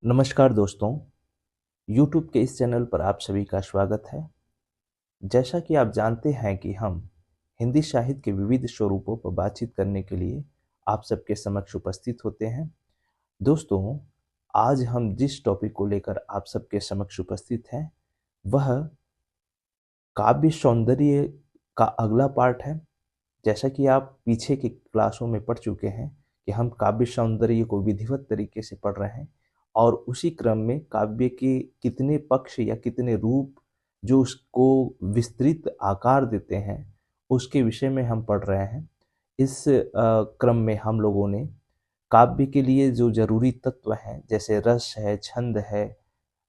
नमस्कार दोस्तों, YouTube के इस चैनल पर आप सभी का स्वागत है। जैसा कि आप जानते हैं कि हम हिंदी साहित्य के विविध स्वरूपों पर बातचीत करने के लिए आप सबके समक्ष उपस्थित होते हैं। दोस्तों, आज हम जिस टॉपिक को लेकर आप सबके समक्ष उपस्थित हैं, वह काव्य सौंदर्य का अगला पार्ट है। जैसा कि आप पीछे की क्लासों में पढ़ चुके हैं कि हम काव्य सौंदर्य को विधिवत तरीके से पढ़ रहे हैं और उसी क्रम में काव्य के कितने पक्ष या कितने रूप जो उसको विस्तृत आकार देते हैं, उसके विषय में हम पढ़ रहे हैं। इस क्रम में हम लोगों ने काव्य के लिए जो जरूरी तत्व हैं, जैसे रस है, छंद है,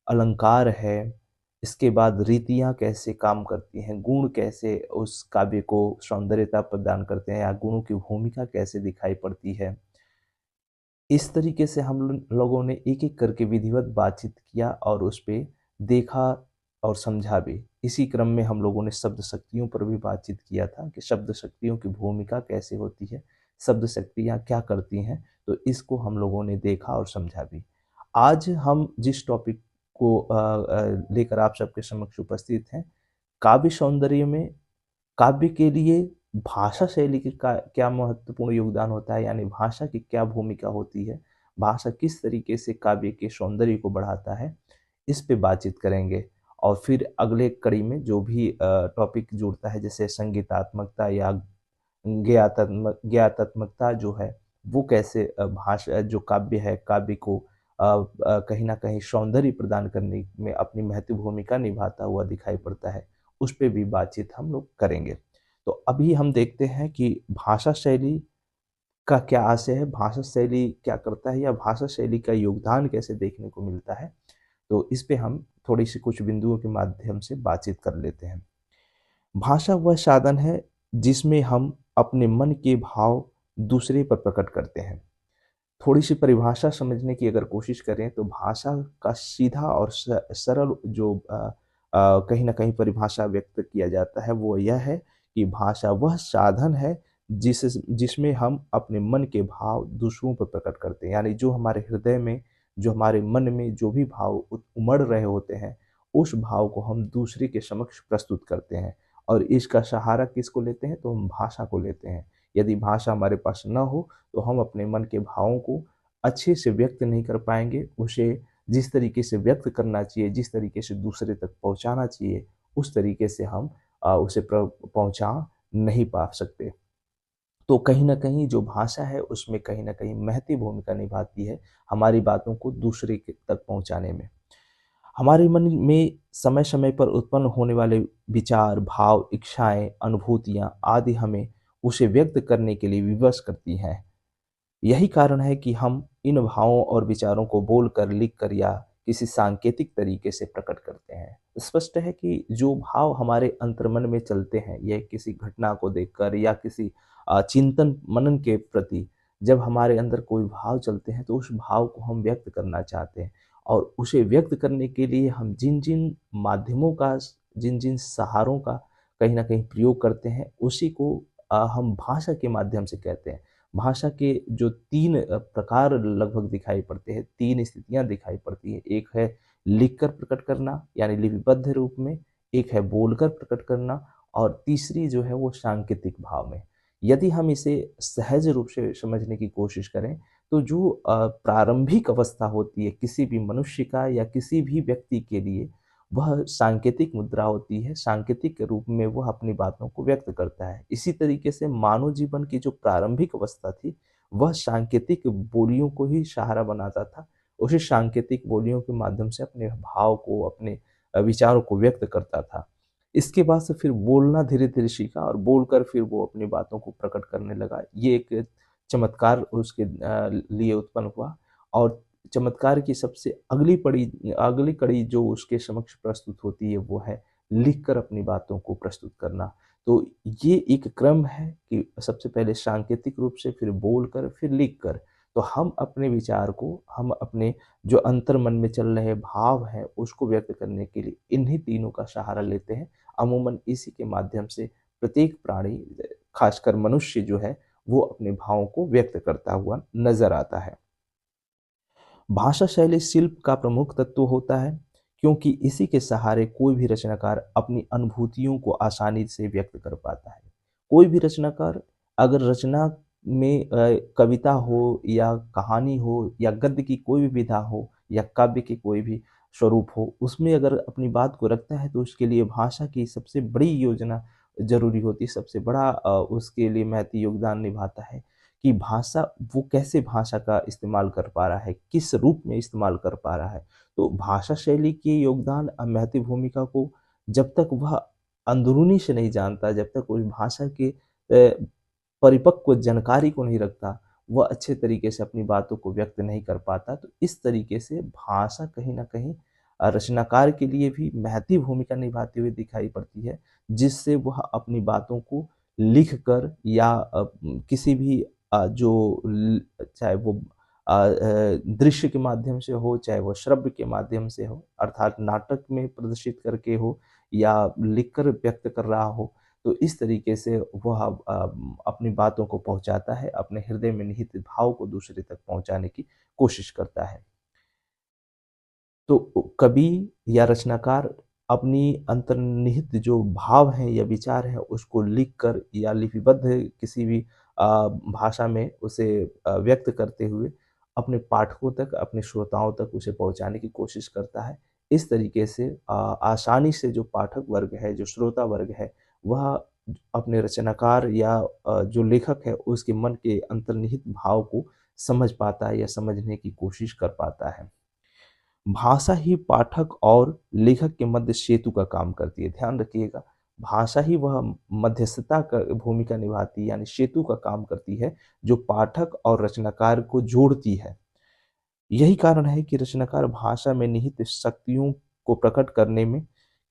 अलंकार है, इसके बाद रीतियाँ कैसे काम करती हैं, गुण कैसे उस काव्य को सौंदर्यता प्रदान करते हैं या गुणों की भूमिका कैसे दिखाई पड़ती है। इस तरीके से हम लोगों ने एक-एक करके विधिवत बातचीत किया और उस पे देखा और समझा भी। इसी क्रम में हम लोगों ने शब्द शक्तियों पर भी बातचीत किया था कि शब्द शक्तियों की भूमिका कैसे होती है, शब्द शक्तियाँ क्या करती हैं, तो इसको हम लोगों ने देखा और समझा भी। आज हम जिस टॉपिक को लेकर आप सबके समक्ष उपस्थित हैं, काव्य सौंदर्य में काव्य के लिए भाषा शैली की का क्या महत्वपूर्ण योगदान होता है, यानी भाषा की क्या भूमिका होती है, भाषा किस तरीके से काव्य के सौंदर्य को बढ़ाता है, इस पे बातचीत करेंगे। और फिर अगले कड़ी में जो भी टॉपिक जुड़ता है, जैसे संगीतात्मकता या ज्ञातात्मकता जो है, वो कैसे भाषा जो काव्य है, काव्य को कहीं न कहीं सौंदर्य प्रदान करने में अपनी महत्व भूमिका निभाता हुआ दिखाई पड़ता है, उस पे भी बातचीत हम लोग करेंगे। तो अभी हम देखते हैं कि भाषा शैली का क्या आशय है, भाषा शैली क्या करता है या भाषा शैली का योगदान कैसे देखने को मिलता है। तो इस पे हम थोड़ी-सी कुछ बिंदुओं के माध्यम से बातचीत कर लेते हैं। भाषा वह साधन है जिसमें हम अपने मन के भाव दूसरे पर प्रकट करते हैं। थोड़ी-सी परिभाषा समझने की अगर कोशिश करें तो भाषा का सीधा और सरल जो कहीं न कहीं परिभाषा व्यक्त किया जाता है, वो यह है कि भाषा वह साधन है जिसमें हम अपने मन के भाव दूसरों पर प्रकट करते हैं। यानी जो हमारे हृदय में, जो हमारे मन में जो भी भाव उमड़ रहे होते हैं, उस भाव को हम दूसरे के समक्ष प्रस्तुत करते हैं। और इसका सहारा किसको लेते हैं? तो हम भाषा को लेते हैं। यदि भाषा हमारे पास ना हो तो हम अपने मन के भावों को अच्छे से व्यक्त नहीं कर पाएँगे। उसे जिस तरीके से व्यक्त करना चाहिए, जिस तरीके से दूसरे तक पहुँचाना चाहिए, उस तरीके से हम उसे पहुँचा नहीं पा सकते। तो कहीं न कहीं जो भाषा है उसमें कहीं न कहीं महती भूमिका निभाती है, हमारी बातों को दूसरे के तक पहुँचाने में। हमारे मन में समय-समय पर उत्पन्न होने वाले विचार, भाव, इच्छाएँ, अनुभूतियाँ आदि हमें उसे व्यक्त करने के लिए विवश करती हैं। यही कारण है कि हम इन भावों और विचारों को बोलकर, लिखकर या किसी सांकेतिक तरीके से प्रकट करते हैं। स्पष्ट है कि जो भाव हमारे अंतर्मन में चलते हैं, यह किसी घटना को देखकर या किसी चिंतन मनन के प्रति जब हमारे अंदर कोई भाव चलते हैं, तो उस भाव को हम व्यक्त करना चाहते हैं और उसे व्यक्त करने के लिए हम जिन-जिन माध्यमों का, जिन-जिन सहारों का कहीं न कहीं प्रयोग करते हैं, उसी को हम भाषा के माध्यम से कहते हैं। भाषा के जो 3 प्रकार लगभग दिखाई पड़ते हैं, 3 स्थितियाँ दिखाई पड़ती हैं। एक है लिखकर प्रकट करना यानी लिपिबद्ध रूप में, एक है बोलकर प्रकट करना और तीसरी जो है वो सांकेतिक भाव में। यदि हम इसे सहज रूप से समझने की कोशिश करें, तो जो प्रारंभिक अवस्था होती है किसी भी मनुष्य का या किसी भी व्यक्ति के लिए, वह सांकेतिक मुद्रा होती है, सांकेतिक रूप में वह अपनी बातों को व्यक्त करता है। इसी तरीके से मानव जीवन की जो प्रारंभिक अवस्था थी, वह सांकेतिक बोलियों को ही सहारा बनाता था। उसी सांकेतिक बोलियों के माध्यम से अपने भाव को, अपने विचारों को व्यक्त करता था। इसके बाद से फिर बोलना धीरे-धीरे सीखा और बोलकर फिर वो अपनी बातों को प्रकट करने लगा। ये एक चमत्कार उसके लिए उत्पन्न हुआ और चमत्कार की सबसे अगली कड़ी जो उसके समक्ष प्रस्तुत होती है वो है लिखकर अपनी बातों को प्रस्तुत करना। तो ये एक क्रम है कि सबसे पहले सांकेतिक रूप से, फिर बोलकर, फिर लिखकर। तो हम अपने विचार को, हम अपने जो अंतर्मन में चल रहे भाव हैं उसको व्यक्त करने के लिए इन्हीं तीनों का सहारा लेते हैं। अमूमन इसी के माध्यम से प्रत्येक प्राणी, खासकर मनुष्य जो है, वो अपने भावों को व्यक्त करता हुआ नज़र आता है। भाषा शैली शिल्प का प्रमुख तत्व होता है, क्योंकि इसी के सहारे कोई भी रचनाकार अपनी अनुभूतियों को आसानी से व्यक्त कर पाता है। कोई भी रचनाकार अगर रचना में कविता हो या कहानी हो या गद्य की कोई भी विधा हो या काव्य की कोई भी स्वरूप हो, उसमें अगर अपनी बात को रखता है तो उसके लिए भाषा की सबसे बड़ी योजना ज़रूरी होती है, सबसे बड़ा उसके लिए महती योगदान निभाता है कि भाषा, वो कैसे भाषा का इस्तेमाल कर पा रहा है, किस रूप में इस्तेमाल कर पा रहा है। तो भाषा शैली के योगदान महती भूमिका को जब तक वह अंदरूनी से नहीं जानता, जब तक उस भाषा के परिपक्व जानकारी को नहीं रखता, वह अच्छे तरीके से अपनी बातों को व्यक्त नहीं कर पाता। तो इस तरीके से भाषा कहीं न कहीं रचनाकार के लिए भी महती भूमिका निभाती हुई दिखाई पड़ती है, जिससे वह अपनी बातों को लिख कर या किसी भी जो ल चाहे वो दृश्य के माध्यम से हो, चाहे वो श्रव्य के माध्यम से हो, अर्थात नाटक में प्रदर्शित करके हो या लिख कर व्यक्त कर रहा हो, तो इस तरीके से वह अपनी बातों को पहुँचाता है, अपने हृदय में निहित भाव को दूसरे तक पहुँचाने की कोशिश करता है। तो कवि या रचनाकार अपनी अंतर्निहित जो भाव हैं या विचार हैं, उसको लिखकर या लिपिबद्ध किसी भी भाषा में उसे व्यक्त करते हुए अपने पाठकों तक, अपने श्रोताओं तक उसे पहुँचाने की कोशिश करता है। इस तरीके से आसानी से जो पाठक वर्ग है, जो श्रोता वर्ग है, वह अपने रचनाकार या जो लेखक है, उसके मन के अंतर्निहित भाव को समझ पाता है या समझने की कोशिश कर पाता है। भाषा ही पाठक और लेखक के मध्य सेतु का काम करती है। ध्यान रखिएगा, भाषा ही वह मध्यस्थता का भूमिका निभाती है, यानी सेतु का काम करती है, जो पाठक और रचनाकार को जोड़ती है। यही कारण है कि रचनाकार भाषा में निहित शक्तियों को प्रकट करने में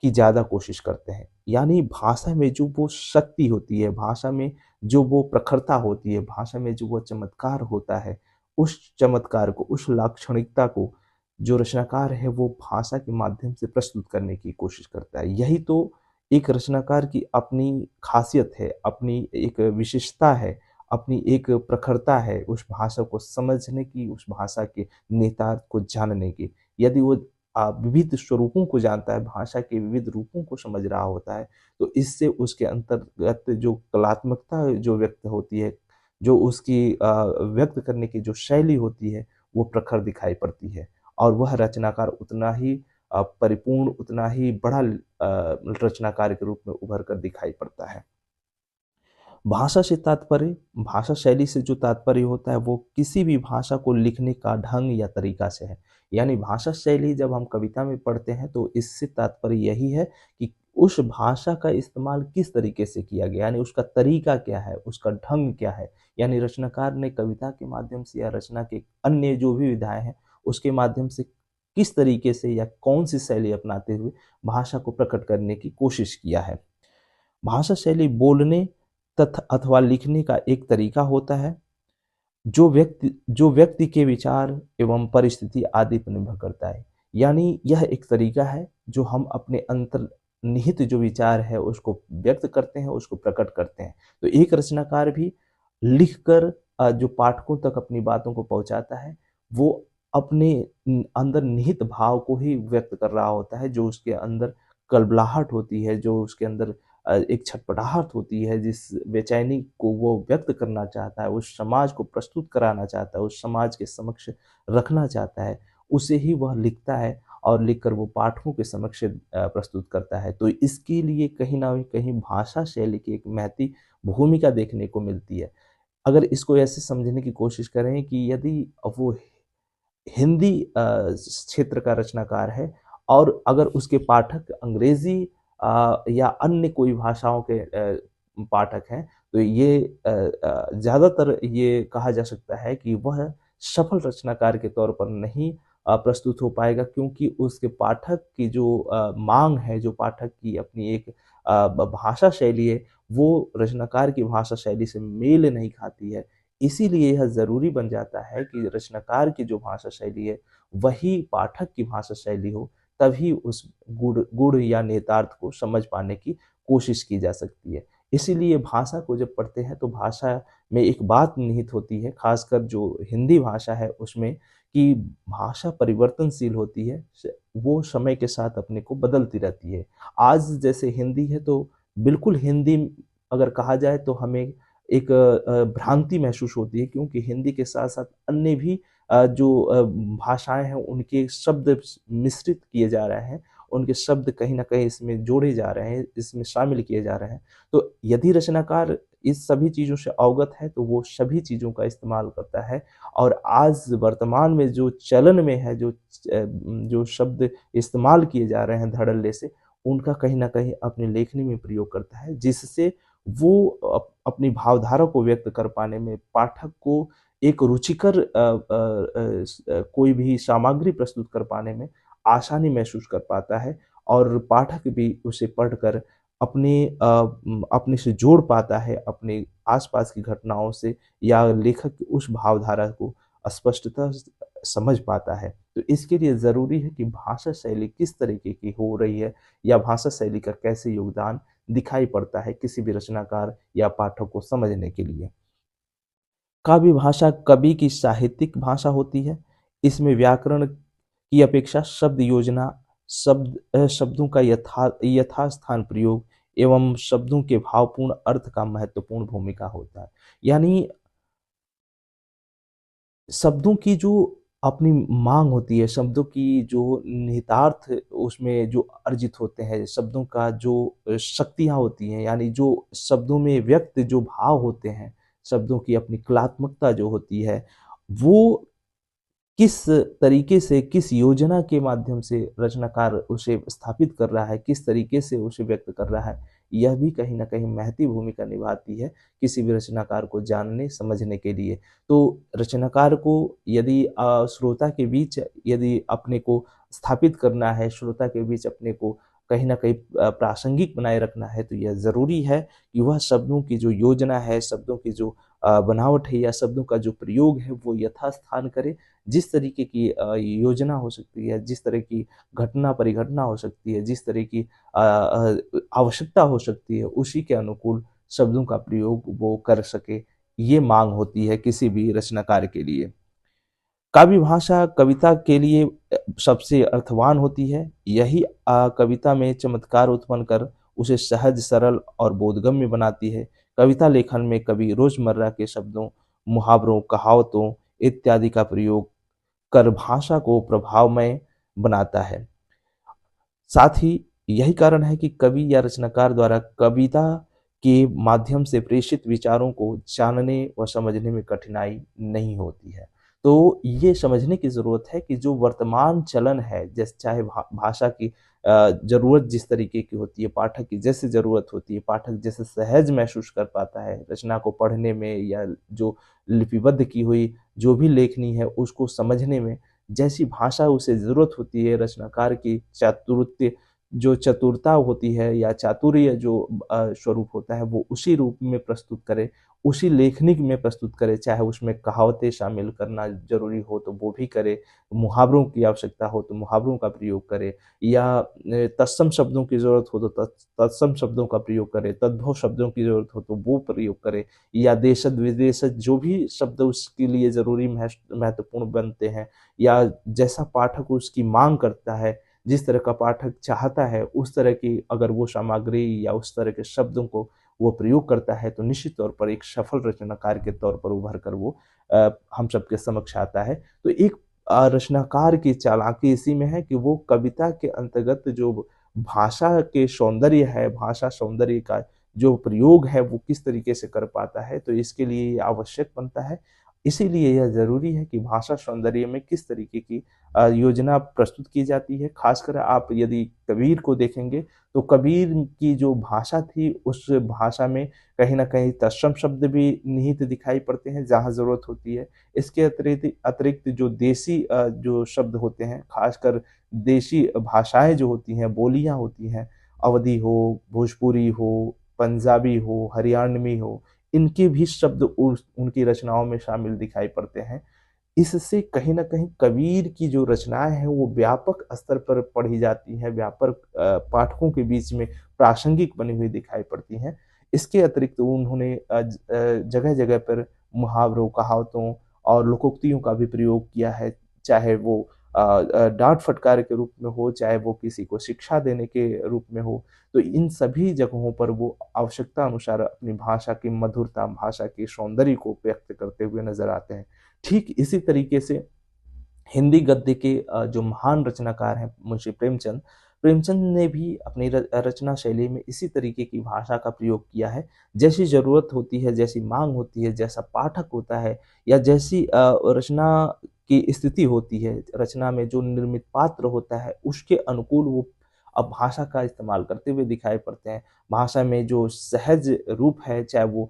की ज़्यादा कोशिश करते हैं। यानी भाषा में जो वो शक्ति होती है, भाषा में जो वो प्रखरता होती है, भाषा में जो वो चमत्कार होता है, उस चमत्कार को, उस लाक्षणिकता को जो रचनाकार है वो भाषा के माध्यम से प्रस्तुत करने की कोशिश करता है। यही तो एक रचनाकार की अपनी ख़ासियत है, अपनी एक विशेषता है, अपनी एक प्रखरता है उस भाषा को समझने की, उस भाषा के निहितार्थ को जानने की। यदि वो विविध स्वरूपों को जानता है, भाषा के विविध रूपों को समझ रहा होता है, तो इससे उसके अंतर्गत जो कलात्मकता जो व्यक्त होती है, जो उसकी व्यक्त करने की जो शैली होती है, वो प्रखर दिखाई पड़ती है और वह रचनाकार उतना ही परिपूर्ण, उतना ही बड़ा रचनाकार के रूप में उभर कर दिखाई पड़ता है। भाषा से तात्पर्य, भाषा शैली से जो तात्पर्य होता है वो किसी भी भाषा को लिखने का ढंग या तरीका से है। यानी भाषा शैली जब हम कविता में पढ़ते हैं तो इससे तात्पर्य यही है कि उस भाषा का इस्तेमाल किस तरीके से किया गया, यानी उसका तरीका क्या है, उसका ढंग क्या है। यानी रचनाकार ने कविता के माध्यम से या रचना के अन्य जो भी विधाएँ हैं, उसके माध्यम से किस तरीके से या कौन-सी शैली अपनाते हुए भाषा को प्रकट करने की कोशिश किया है। भाषा शैली बोलने तथा अथवा लिखने का एक तरीका होता है, जो व्यक्ति के विचार एवं परिस्थिति आदि पर निर्भर करता है। यानी यह एक तरीका है जो हम अपने अंतर्निहित जो विचार है उसको व्यक्त करते हैं, उसको प्रकट करते हैं। तो एक रचनाकार भी लिखकर जो पाठकों तक अपनी बातों को पहुँचाता है, वो अपने अंदर निहित भाव को ही व्यक्त कर रहा होता है, जो उसके अंदर कलबलाहट होती है, जो उसके अंदर एक छटपटाहट होती है, जिस बेचैनी को वो व्यक्त करना चाहता है, उस समाज को प्रस्तुत कराना चाहता है, उस समाज के समक्ष रखना चाहता है, उसे ही वह लिखता है और लिखकर वो पाठकों के समक्ष प्रस्तुत करता है। तो इसके लिए कहीं न कहीं भाषा शैली की एक महती भूमिका देखने को मिलती है। अगर इसको ऐसे समझने की कोशिश करें कि यदि वो हिंदी क्षेत्र का रचनाकार है और अगर उसके पाठक अंग्रेज़ी या अन्य कोई भाषाओं के पाठक हैं, तो ये ज़्यादातर ये कहा जा सकता है कि वह सफल रचनाकार के तौर पर नहीं प्रस्तुत हो पाएगा, क्योंकि उसके पाठक की जो माँग है, जो पाठक की अपनी एक भाषा शैली है, वो रचनाकार की भाषा शैली से मेल नहीं खाती है। इसीलिए यह ज़रूरी बन जाता है कि रचनाकार की जो भाषा शैली है, वही पाठक की भाषा शैली हो, तभी उस गुण गुण या निहितार्थ को समझ पाने की कोशिश की जा सकती है। इसीलिए भाषा को जब पढ़ते हैं तो भाषा में एक बात निहित होती है, ख़ासकर जो हिंदी भाषा है उसमें, कि भाषा परिवर्तनशील होती है, वो समय के साथ अपने को बदलती रहती है। आज जैसे हिंदी है तो बिल्कुल हिंदी अगर कहा जाए तो हमें एक भ्रांति महसूस होती है, क्योंकि हिंदी के साथ-साथ अन्य भी जो भाषाएँ हैं उनके शब्द मिश्रित किए जा रहे हैं, उनके शब्द कहीं न कहीं इसमें जोड़े जा रहे हैं, इसमें शामिल किए जा रहे हैं। तो यदि रचनाकार इस सभी चीज़ों से अवगत है तो वो सभी चीज़ों का इस्तेमाल करता है, और आज वर्तमान में जो चलन में है, जो शब्द इस्तेमाल किए जा रहे हैं धड़ल्ले से, उनका कहीं न कहीं अपनी लेखनी में प्रयोग करता है, जिससे वो अपनी भावधारा को व्यक्त कर पाने में, पाठक को एक रुचिकर कोई भी सामग्री प्रस्तुत कर पाने में आसानी महसूस कर पाता है, और पाठक भी उसे पढ़कर अपने से जोड़ पाता है, अपने आस-पास की घटनाओं से, या लेखक उस भावधारा को स्पष्टतः समझ पाता है। तो इसके लिए ज़रूरी है कि भाषा शैली किस तरीके की हो रही है, या भाषा शैली का कैसे योगदान दिखाई पड़ता है किसी भी रचनाकार या पाठक को समझने के लिए। काव्य भाषा कवि की साहित्यिक भाषा होती है। इसमें व्याकरण की अपेक्षा शब्द योजना, शब्दों का यथास्थान प्रयोग एवं शब्दों के भावपूर्ण अर्थ का महत्वपूर्ण भूमिका होता है। यानी शब्दों की जो अपनी माँग होती है, शब्दों की जो निहितार्थ उसमें जो अर्जित होते हैं, शब्दों का जो शक्तियाँ होती हैं, यानी जो शब्दों में व्यक्त जो भाव होते हैं, शब्दों की अपनी कलात्मकता जो होती है, वो किस तरीके से, किस योजना के माध्यम से रचनाकार उसे स्थापित कर रहा है, किस तरीके से उसे व्यक्त कर रहा है, यह भी कहीं न कहीं महती भूमिका निभाती है, किसी भी रचनाकार को जानने, समझने के लिए। तो रचनाकार को यदि श्रोता के बीच यदि अपने को स्थापित करना है, श्रोता के बीच अपने को कहीं न कहीं प्रासंगिक बनाए रखना है, तो यह ज़रूरी है कि वह शब्दों की जो योजना है, शब्दों की जो बनावट है, या शब्दों का जो प्रयोग है, वो यथास्थान करे। जिस तरीके की योजना हो सकती है, जिस तरह की घटना परिघटना हो सकती है, जिस तरह की आवश्यकता हो सकती है, उसी के अनुकूल शब्दों का प्रयोग वो कर सके, ये माँग होती है किसी भी रचनाकार के लिए। काव्य भाषा कविता के लिए सबसे अर्थवान होती है। यही कविता में चमत्कार उत्पन्न कर उसे सहज, सरल और बोधगम्य बनाती है। कविता लेखन में कवि रोज़मर्रा के शब्दों, मुहावरों, कहावतों इत्यादि का प्रयोग कर भाषा को प्रभावमय बनाता है। साथ ही यही कारण है कि कवि या रचनाकार द्वारा कविता के माध्यम से प्रेषित विचारों को जानने व समझने में कठिनाई नहीं होती है। तो ये समझने की ज़रूरत है कि जो वर्तमान चलन है, जैसे चाहे भाषा की ज़रूरत जिस तरीके की होती है, पाठक की जैसे ज़रूरत होती है, पाठक जैसे सहज महसूस कर पाता है रचना को पढ़ने में, या जो लिपिबद्ध की हुई जो भी लेखनी है उसको समझने में, जैसी भाषा उसे ज़रूरत होती है, रचनाकार की चातुर्य जो चतुरता होती है, या चातुर्य जो स्वरूप होता है, वो उसी रूप में प्रस्तुत करे, उसी लेखनी में प्रस्तुत करे, चाहे उसमें कहावतें शामिल करना ज़रूरी हो तो वो भी करे, मुहावरों की आवश्यकता हो तो मुहावरों का प्रयोग करे, या तत्सम शब्दों की ज़रूरत हो तो तत्सम शब्दों का प्रयोग करे, तद्भव शब्दों की ज़रूरत हो तो वो प्रयोग करे, या देशज विदेशज जो भी शब्द उसके लिए ज़रूरी महत्वपूर्ण बनते हैं, या जैसा पाठक उसकी माँग करता है, जिस तरह का पाठक चाहता है, उस तरह की अगर वो सामग्री या उस तरह के शब्दों को वो प्रयोग करता है, तो निश्चित तौर पर एक सफल रचनाकार के तौर पर उभर कर वो हम सबके समक्ष आता है। तो एक रचनाकार की चालाकी इसी में है कि वो कविता के अंतर्गत जो भाषा के सौंदर्य है, भाषा सौंदर्य का जो प्रयोग है, वो किस तरीके से कर पाता है, तो इसके लिए ये आवश्यक बनता है। इसीलिए यह ज़रूरी है कि भाषा सौंदर्य में किस तरीके की योजना प्रस्तुत की जाती है। ख़ासकर आप यदि कबीर को देखेंगे, तो कबीर की जो भाषा थी, उस भाषा में कहीं न कहीं तत्सम शब्द भी निहित दिखाई पड़ते हैं, जहाँ ज़रूरत होती है। इसके अतिरिक्त अतिरिक्त जो देसी जो शब्द होते हैं, ख़ासकर देशी भाषाएँ जो होती हैं, बोलियाँ होती हैं, अवधी हो, भोजपुरी हो, पंजाबी हो, हरियाणवी हो, इनके भी शब्द उस उनकी रचनाओं में शामिल दिखाई पड़ते हैं। इससे कहीं न कहीं कबीर की जो रचनाएँ हैं, वो व्यापक स्तर पर पढ़ी जाती हैं, व्यापक पाठकों के बीच में प्रासंगिक बनी हुई दिखाई पड़ती हैं। इसके अतिरिक्त उन्होंने जगह-जगह पर मुहावरों, कहावतों और लोकोक्तियों का भी प्रयोग किया है। चाहे वो डाँट फटकार के रूप में हो, चाहे वो किसी को शिक्षा देने के रूप में हो, तो इन सभी जगहों पर वो आवश्यकता अनुसार अपनी भाषा की मधुरता, भाषा के सौंदर्य को व्यक्त करते हुए नज़र आते हैं। ठीक इसी तरीके से हिंदी गद्य के जो महान रचनाकार हैं मुंशी प्रेमचंद, प्रेमचंद ने भी अपनी रचना शैली में इसी तरीके की भाषा का प्रयोग किया है। जैसी ज़रूरत होती है, जैसी माँग होती है, जैसा पाठक होता है या जैसी रचना की स्थिति होती है, रचना में जो निर्मित पात्र होता है, उसके अनुकूल वो अब भाषा का इस्तेमाल करते हुए दिखाई पड़ते हैं। भाषा में जो सहज रूप है, चाहे वो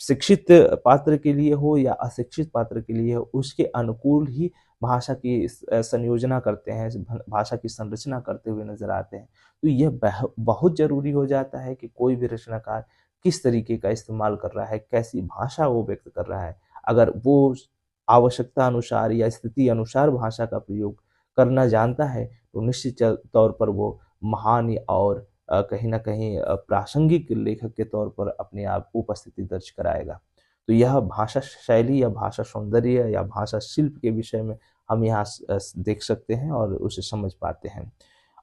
शिक्षित पात्र के लिए हो या अशिक्षित पात्र के लिए हो, उसके अनुकूल ही भाषा की संयोजना करते हैं, भाषा की संरचना करते हुए नज़र आते हैं। तो यह बहुत ज़रूरी हो जाता है कि कोई भी रचनाकार किस तरीके का इस्तेमाल कर रहा है, कैसी भाषा वो व्यक्त कर रहा है। अगर वो आवश्यकता अनुसार या स्थिति अनुसार भाषा का प्रयोग करना जानता है, तो निश्चित तौर पर वो महान और कहीं न कहीं प्रासंगिक लेखक के तौर पर अपने आप उपस्थिति दर्ज कराएगा। तो यह भाषा शैली या भाषा सौंदर्य या भाषा शिल्प के विषय में हम यहाँ देख सकते हैं और उसे समझ पाते हैं।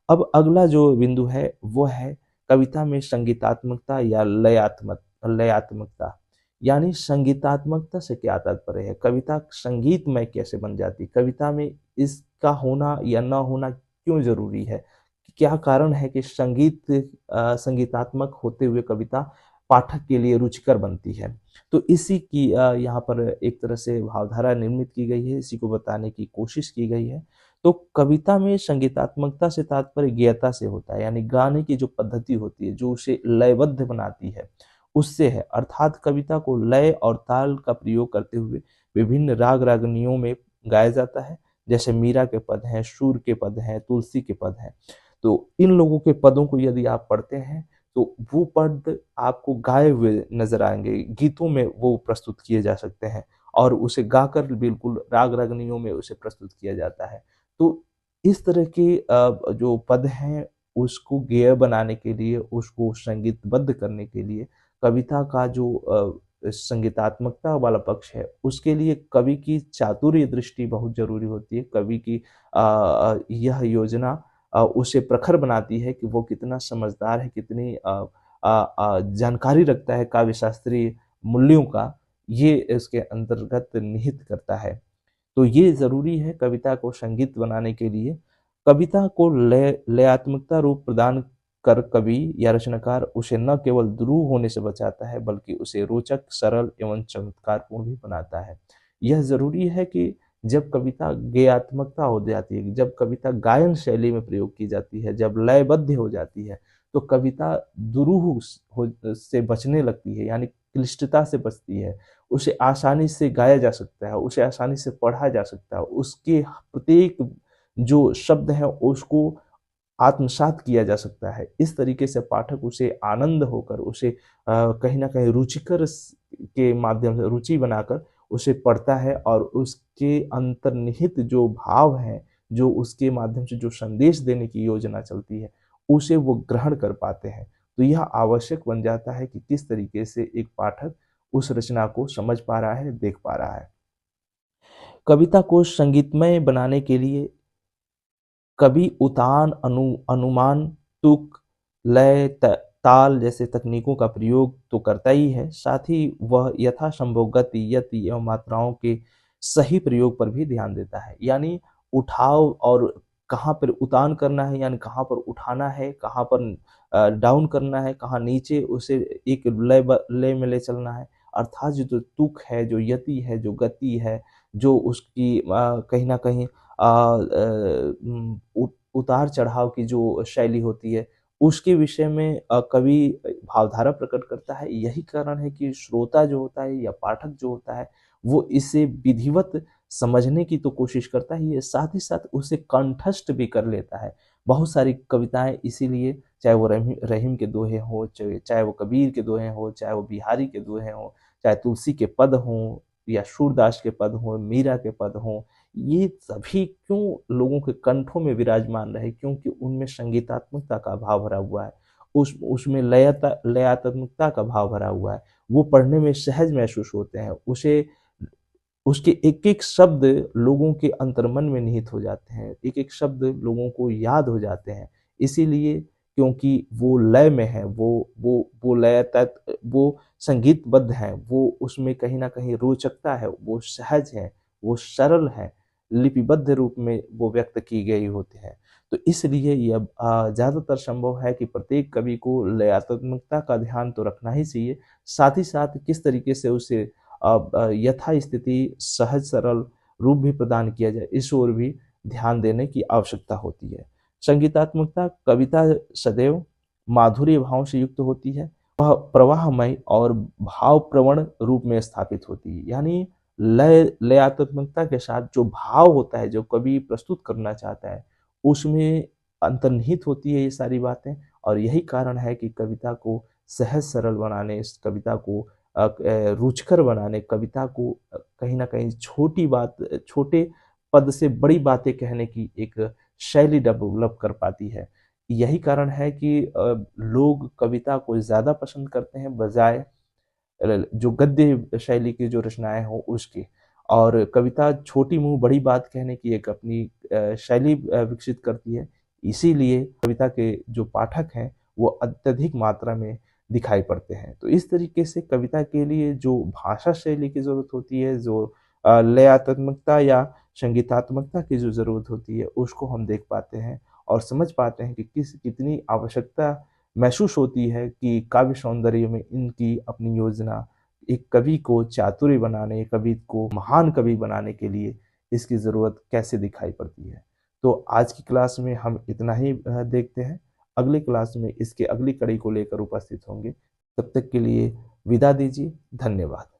अब अगला जो बिंदु है वो है कविता में संगीतात्मकता या लयात्मकता। यानी संगीतात्मकता से क्या तात्पर्य है? कविता संगीतमय कैसे बन जाती है? कविता में इसका होना या ना होना क्यों ज़रूरी है? क्या कारण है कि संगीतात्मक होते हुए कविता पाठक के लिए रुचिकर बनती है? तो इसी की यहाँ पर एक तरह से भावधारा निर्मित की गई है, इसी को बताने की कोशिश की गई है। तो कविता में संगीतात्मकता से तात्पर्य गेयता से होता है, यानी गाने की जो पद्धति होती है, जो उसे लयबद्ध बनाती है, उससे है। अर्थात कविता को लय और ताल का प्रयोग करते हुए विभिन्न राग रागनियों में गाया जाता है। जैसे मीरा के पद हैं, शूर के पद हैं, तुलसी के पद हैं। तो इन लोगों के पदों को यदि आप पढ़ते हैं, तो वो पद आपको गाए हुए नज़र आएँगे, गीतों में वो प्रस्तुत किए जा सकते हैं और उसे गाकर बिल्कुल राग रागनियों में उसे प्रस्तुत किया जाता है। तो इस तरह के जो पद हैं, उसको गेय बनाने के लिए, उसको संगीतबद्ध करने के लिए, कविता का जो संगीतात्मकता वाला पक्ष है, उसके लिए कवि की चातुर्य दृष्टि बहुत ज़रूरी होती है। कवि की यह योजना उसे प्रखर बनाती है कि वो कितना समझदार है, कितनी जानकारी रखता है काव्य शास्त्रीय मूल्यों का, ये इसके अंतर्गत निहित करता है। तो ये ज़रूरी है कविता को संगीत बनाने के लिए। कविता को लयात्मकता रूप प्रदान कर कवि या रचनाकार उसे न केवल दुरूह होने से बचाता है, बल्कि उसे रोचक, सरल एवं चमत्कारपूर्ण भी बनाता है। यह ज़रूरी है कि जब कविता गेयात्मकता हो जाती है, जब कविता गायन शैली में प्रयोग की जाती है, जब लयबद्ध हो जाती है, तो कविता दुरूह से बचने लगती है, यानी क्लिष्टता से बचती है। उसे आसानी से गाया जा सकता है, उसे आसानी से पढ़ा जा सकता है, उसके प्रत्येक जो शब्द हैं उसको आत्मसात किया जा सकता है। इस तरीके से पाठक उसे आनंद होकर उसे कहीं न कहीं रुचिकर के माध्यम से रुचि बनाकर उसे पढ़ता है और उसके अंतर्निहित जो भाव हैं, जो उसके माध्यम से जो संदेश देने की योजना चलती है, उसे वो ग्रहण कर पाते हैं। तो यह आवश्यक बन जाता है कि किस तरीके से एक पाठक उस रचना को समझ पा रहा है, देख पा रहा है। कविता को संगीतमय बनाने के लिए कवि उतान, अनुमान, तुक, लय, ताल जैसे तकनीकों का प्रयोग तो करता ही है, साथ ही वह यथासंभव गति, यति एवं मात्राओं के सही प्रयोग पर भी ध्यान देता है। यानी उठाव और कहाँ पर उतान करना है, यानी कहाँ पर उठाना है, कहाँ पर डाउन करना है, कहाँ नीचे उसे एक लय में ले चलना है। अर्थात जो तुक है, जो यति है, जो गति है, जो उसकी कहीं न कहीं उतार-चढ़ाव की जो शैली होती है, उसके विषय में कवि भावधारा प्रकट करता है। यही कारण है कि श्रोता जो होता है या पाठक जो होता है, वो इसे विधिवत समझने की तो कोशिश करता ही है, साथ ही साथ उसे कंठस्थ भी कर लेता है। बहुत सारी कविताएँ इसीलिए, चाहे वो रहीम के दोहे हों, चाहे वो कबीर के दोहे हों, चाहे वो बिहारी के दोहे हों, चाहे तुलसी के पद हों या सूरदास के पद हों, मीरा के पद हों, ये सभी क्यों लोगों के कंठों में विराजमान रहे? क्योंकि उनमें संगीतात्मकता का भाव भरा हुआ है। उसमें लयात्मकता का भाव भरा हुआ है। वो पढ़ने में सहज महसूस होते हैं। उसे उसके एक-एक शब्द लोगों के अंतर्मन में निहित हो जाते हैं, एक-एक शब्द लोगों को याद हो जाते हैं। इसीलिए क्योंकि वो लय में है, वो लय वो संगीतबद्ध है, वो उसमें कहीं न कहीं रोचकता है, वो सहज है, वो सरल है, लिपिबद्ध रूप में वो व्यक्त की गई होती है। तो इसलिए ये ज़्यादातर संभव है कि प्रत्येक कवि को लयात्मकता का ध्यान तो रखना ही चाहिए, साथ ही साथ किस तरीके से उसे यथास्थिति सहज सरल रूप भी प्रदान किया जाए, इस ओर भी ध्यान देने की आवश्यकता होती है। संगीतात्मकता कविता सदैव माधुर्य भाव से युक्त होती है, वह प्रवाहमय और भावप्रवण रूप में स्थापित होती है। यानी लयात्मकता के साथ जो भाव होता है, जो कवि प्रस्तुत करना चाहता है, उसमें अंतर्निहित होती है ये सारी बातें, और यही कारण है कि कविता को सहज सरल बनाने, इस कविता को रुचिकर बनाने, कविता को कहीं न कहीं छोटे पद से बड़ी बातें कहने की एक शैली डेवलप कर पाती है। यही कारण है कि लोग कविता को ज़्यादा पसंद करते हैं बजाय जो गद्य शैली की जो रचनाएँ हों उसकी। और कविता छोटी मुँह बड़ी बात कहने की एक अपनी शैली विकसित करती है। इसीलिए कविता के जो पाठक हैं वो अत्यधिक मात्रा में दिखाई पड़ते हैं। तो इस तरीके से कविता के लिए जो भाषा शैली की ज़रूरत होती है, जो लयात्मकता या संगीतात्मकता की जो ज़रूरत होती है, उसको हम देख पाते हैं और समझ पाते हैं कि कितनी आवश्यकता महसूस होती है कि काव्य सौंदर्य में इनकी अपनी योजना, एक कवि को चातुर्य बनाने, कवि को महान कवि बनाने के लिए इसकी ज़रूरत कैसे दिखाई पड़ती है। तो आज की क्लास में हम इतना ही देखते हैं। अगली क्लास में इसके अगली कड़ी को लेकर उपस्थित होंगे। तब तक के लिए विदा दीजिए। धन्यवाद।